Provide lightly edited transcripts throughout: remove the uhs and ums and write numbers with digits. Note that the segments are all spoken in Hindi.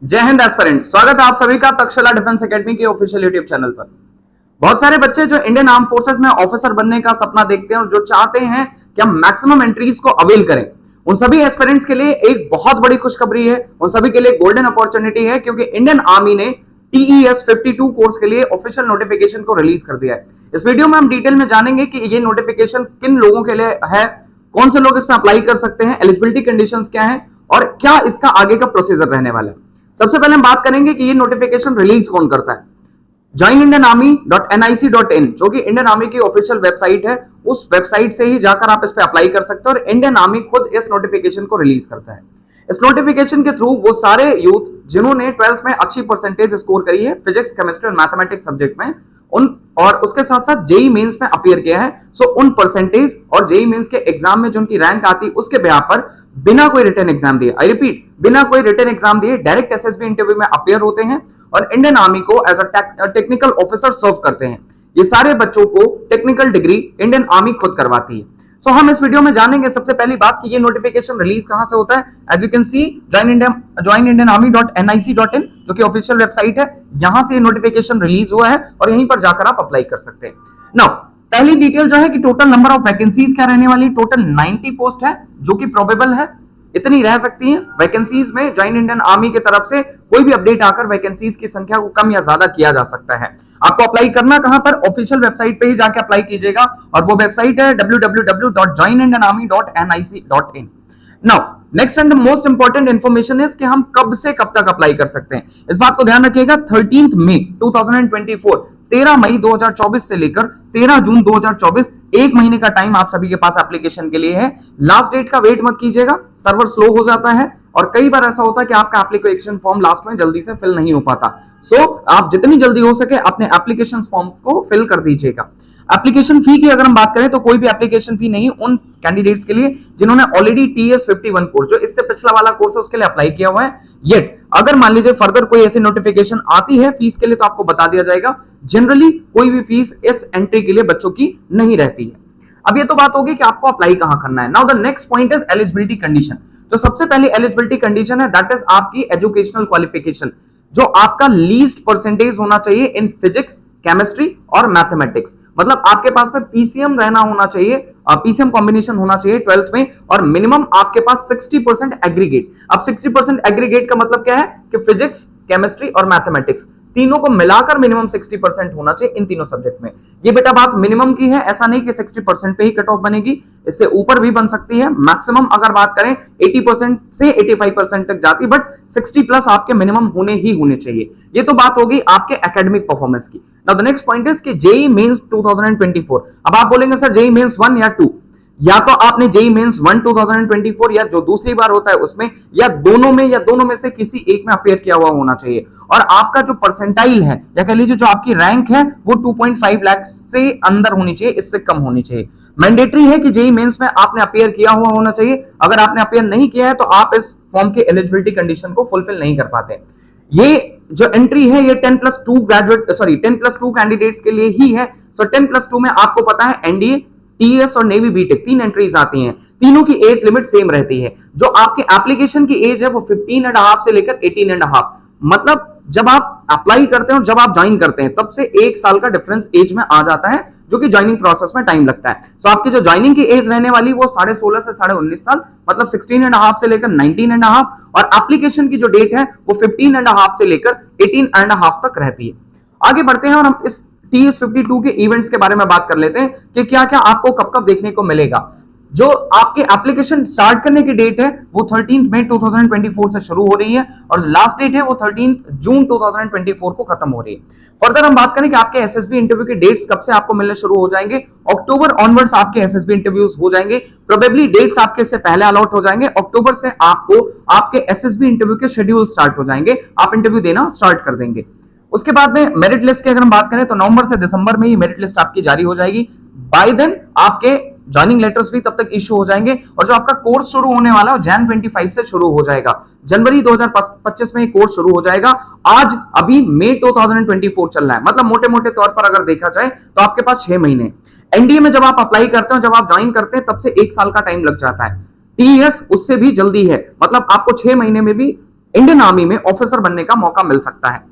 जय हिंद एस्पिरेंट, स्वागत है आप सभी का तक्षशिला डिफेंस एकेडमी के ऑफिशियल यूट्यूब चैनल पर। बहुत सारे बच्चे जो इंडियन आर्म फोर्सेस में ऑफिसर बनने का सपना देखते हैं और जो चाहते हैं कि हम मैक्सिमम एंट्रीज को अवेल करें, उन सभी एस्पिरेंट्स के लिए एक बहुत बड़ी खुशखबरी है। उन सभी के लिए गोल्डन अपॉर्चुनिटी है क्योंकि इंडियन आर्मी ने TES 52 कोर्स के लिए ऑफिशियल नोटिफिकेशन को रिलीज कर दिया है। इस वीडियो में हम डिटेल में जानेंगे कि ये नोटिफिकेशन किन लोगों के लिए है, कौन से लोग इसमें अप्लाई कर सकते हैं, एलिजिबिलिटी कंडीशंस क्या है और क्या इसका आगे का प्रोसीजर रहने वाला है। सबसे पहले हम बात करेंगे कि ये नोटिफिकेशन रिलीज कौन करता है। joinindianarmy.nic.in जो कि इंडियन आर्मी की ऑफिशियल वेबसाइट है, उस वेबसाइट से ही जाकर आप इस पे अप्लाई कर सकते हैं और इंडियन आर्मी खुद इस नोटिफिकेशन को रिलीज करता है। इस नोटिफिकेशन के थ्रू वो सारे यूथ जिन्होंने 12th में अच्छी परसेंटेज स्कोर करी है फिजिक्स, केमिस्ट्री और मैथमेटिक्स सब्जेक्ट में, उन और उसके साथ साथ जेई मेंस में अपीयर किया है, सो उन परसेंटेज और जेई मेंस के एग्जाम में जो उनकी रैंक आती उसके बेसिस पर बिना कोई रिटन एग्जाम दिए, आई रिपीट, बिना कोई रिटन एग्जाम दिए डायरेक्ट एसएसबी इंटरव्यू में अपीयर होते हैं और इंडियन आर्मी को एज अ टेक्निकल ऑफिसर सर्व करते हैं। ये सारे बच्चों को टेक्निकल डिग्री इंडियन आर्मी खुद करवाती है। सो हम इस वीडियो में जानेंगे सबसे पहली बात कि ये नोटिफिकेशन रिलीज कहां से होता है। As you can see joinindianarmy.nic.in जो कि ऑफिशियल वेबसाइट है, यहां से ये नोटिफिकेशन रिलीज हुआ है और यहीं पर जाकर आप अप्लाई कर सकते हैं। नाउ पहली डिटेल जो है कि टोटल नंबर ऑफ वैकेंसीज क्या रहने वाली है। टोटल 90 पोस्ट है जो कि प्रोबेबल है, इतनी रह सकती हैं वैकेंसीज में। ज्वाइन इंडियन आर्मी की तरफ से कोई भी अपडेट आकर वैकेंसीज की संख्या को कम या ज्यादा किया जा सकता है। आपको अप्लाई करना कहां पर, ऑफिशियल वेबसाइट पे ही जाके अप्लाई कीजिएगा और वो वेबसाइट है www.joinindianarmy.nic.in। Now next and most important information is कि हम कब से कब तक अप्लाई कर सकते हैं। इस बात को ध्यान रखिएगा, 13 मई 2024 13 मई 2024 से लेकर 13 जून 2024 एक महीने का टाइम आप सभी के पास एप्लीकेशन के लिए है। लास्ट डेट का वेट मत कीजिएगा, सर्वर स्लो हो जाता है और कई बार ऐसा होता है कि आपका एप्लीकेशन फॉर्म लास्ट में जल्दी से फिल नहीं हो पाता। सो आप जितनी जल्दी हो सके अपने एप्लीकेशन फॉर्म को फिल कर दीजिएगा। एप्लीकेशन फी की अगर हम बात करें तो कोई भी एप्लीकेशन फी नहीं उन कैंडिडेट्स के लिए जिन्होंने ऑलरेडी TS 51 कोर्स, जो इससे पिछला वाला कोर्स है, उसके लिए अप्लाई किया हुआ है। येट अगर मान लीजिए फर्दर कोई ऐसी नोटिफिकेशन आती है फीस के लिए तो आपको बता दिया जाएगा। जनरली कोई भी फीस इस एंट्री के लिए बच्चों की नहीं रहती है। अब ये तो बात होगी कि आपको अप्लाई कहां करना है। Now the next point is eligibility condition. जो सबसे पहली एलिजिबिलिटी कंडीशन है दैट इज आपकी एजुकेशनल क्वालिफिकेशन, जो आपका लीस्ट परसेंटेज होना चाहिए इन फिजिक्स, केमिस्ट्री और मैथमेटिक्स। मतलब आपके पास में पीसीएम रहना होना चाहिए, पीसीएम कॉम्बिनेशन होना चाहिए 12th में और मिनिमम आपके पास 60% एग्रीगेट। अब 60% एग्रीगेट का मतलब क्या है कि फिजिक्स, केमिस्ट्री और मैथमेटिक्स तीनों को मिलाकर मिनिमम 60% होना चाहिए इन तीनों सब्जेक्ट में। ये बेटा बात मिनिमम की है, ऐसा नहीं कि 60% पे ही कट ऑफ बनेगी, इससे ऊपर भी बन सकती है। मैक्सिमम अगर बात करें 80% से 85% तक जाती, बट 60 प्लस आपके मिनिमम होने ही होने चाहिए। ये तो बात होगी आपके एकेडमिक परफॉर्मेंस की। Now the next point is कि जेई मेंस 2024। अब आप बोलेंगे सर जेई मेंस 1 या 2, या तो आपने जेई मेंस 1 2024 या जो दूसरी बार होता है उसमें, या दोनों में से किसी एक में अपेयर किया हुआ होना चाहिए और आपका जो परसेंटाइल है या कह लीजिए जो आपकी रैंक है वो 2.5 लाख से अंदर होनी चाहिए, इससे कम होनी चाहिए। मैंडेटरी है कि जेई मेंस में आपने अपेयर किया हुआ होना चाहिए। अगर आपने अपेयर नहीं किया है तो आप इस फॉर्म के एलिजिबिलिटी कंडीशन को फुलफिल नहीं कर पाते। ये जो एंट्री है ये 10+2 कैंडिडेट्स के लिए ही है। सो 10+2 में आपको पता है एनडीए, टीएस और नेवी बीटेक 3 एंट्रीज आती हैं। तीनों की एज लिमिट सेम रहती है। जो आपके एप्लीकेशन की एज है वो 15.5 से लेकर 18.5, मतलब जब आप अप्लाई करते हैं और जब आप ज्वाइन करते हैं तब से 1 साल का डिफरेंस एज में आ जाता है, जो कि ज्वाइनिंग प्रोसेस में टाइम लगता है। सो आपकी जो ज्वाइनिंग की एज रहने वाली वो 16.5 से 19.5 साल, मतलब 16.5 से लेकर 19.5, और एप्लीकेशन की जो डेट है वो 15.5 से लेकर 18.5 तक रहती है। आगे बढ़ते हैं और हम इस TS 52 के इवेंट्स के बारे में बात कर लेते हैं कि क्या क्या आपको कब कब देखने को मिलेगा। जो आपके एप्लीकेशन स्टार्ट करने की डेट है वो 13 मई 2024 से शुरू हो रही है और लास्ट डेट है वो 13 जून 2024 को खत्म हो रही है। फर्दर हम बात करें कि आपके एसएसबी इंटरव्यू के डेट्स कब से आपको मिलने शुरू हो जाएंगे। अक्टूबर ऑनवर्ड्स आपके एसएसबी इंटरव्यूज हो जाएंगे। प्रोबेबली डेट्स आपके इससे पहले अलॉट हो जाएंगे। अक्टूबर से आपको आपके एसएसबी इंटरव्यू के शेड्यूल स्टार्ट हो जाएंगे, आप इंटरव्यू देना स्टार्ट कर देंगे। उसके बाद में मेरिट लिस्ट की अगर हम बात करें तो नवंबर से दिसंबर में ही मेरिट लिस्ट आपकी जारी हो जाएगी। बाय देन आपके ज्वाइनिंग लेटर्स भी तब तक इश्यू हो जाएंगे और जो आपका कोर्स शुरू होने वाला है Jan 25 से शुरू हो जाएगा। जनवरी 2025 में कोर्स शुरू हो जाएगा। आज अभी मई 2024 चल रहा है, मतलब मोटे मोटे तौर पर अगर देखा जाए तो आपके पास 6 महीने। एनडीए में जब आप अप्लाई करते हो, जब आप ज्वाइन करते हैं तब से 1 साल का टाइम लग जाता है। टीएस उससे भी जल्दी है, मतलब आपको 6 महीने में भी इंडियन आर्मी में ऑफिसर बनने का मौका मिल सकता है।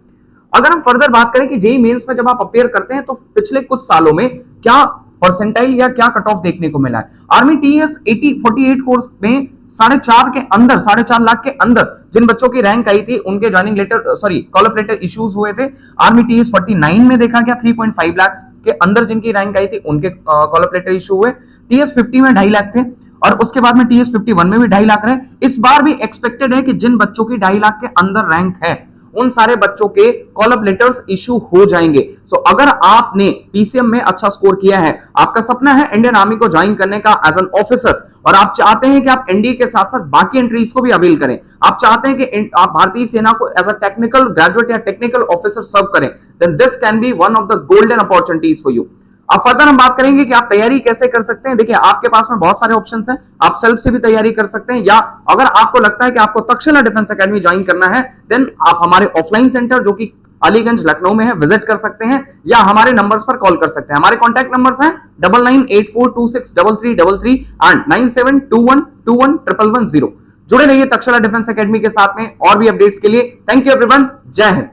अगर हम फर्दर बात करें कि जेईई मेंस में जब आप अपेयर करते हैं तो पिछले कुछ सालों में क्या परसेंटाइल या क्या कट ऑफ देखने को मिला है। आर्मी टीएस 48 कोर्स में 4.5 लाख के अंदर जिन बच्चों की रैंक आई थी उनके joining letter call up letter issues हुए थे। आर्मी टीएस 49 में देखा गया 3.5 लाख के अंदर जिनकी रैंक आई थी उनके कॉल अप लेटर इश्यू हुए। टीएस 50 में 2.5 लाख थे और उसके बाद में टीएस 51 में भी 2.5 लाख रहे। इस बार भी एक्सपेक्टेड है कि जिन बच्चों की 2.5 लाख के अंदर रैंक है उन सारे बच्चों के कॉल अप लेटर्स इशू हो जाएंगे। सो अगर आपने पीसीएम में अच्छा स्कोर किया है, आपका सपना है इंडियन आर्मी को ज्वाइन करने का एज एन ऑफिसर, और आप चाहते हैं कि आप एनडीए के साथ साथ बाकी एंट्रीज को भी अवेल करें, आप चाहते हैं कि आप भारतीय सेना को एज अ टेक्निकल ग्रेजुएट या टेक्निकल ऑफिसर सर्व करें, then this can be one of the golden opportunities for you. अब फर्दर हम बात करेंगे कि आप तैयारी कैसे कर सकते हैं। देखिए आपके पास में बहुत सारे ऑप्शंस हैं, आप सेल्फ से भी तैयारी कर सकते हैं, या अगर आपको लगता है कि आपको तक्षशिला डिफेंस एकेडमी ज्वाइन करना है देन आप हमारे ऑफलाइन सेंटर जो कि अलीगंज लखनऊ में है विजिट कर सकते हैं, या हमारे नंबर्स पर कॉल कर सकते हैं। हमारे कॉन्टैक्ट नंबर्स हैं 9984263333 एंड 9721211110। जुड़े रहिए तक्षशिला डिफेंस एकेडमी के साथ में और भी अपडेट्स के लिए। थैंक यू एवरीवन, जय हिंद।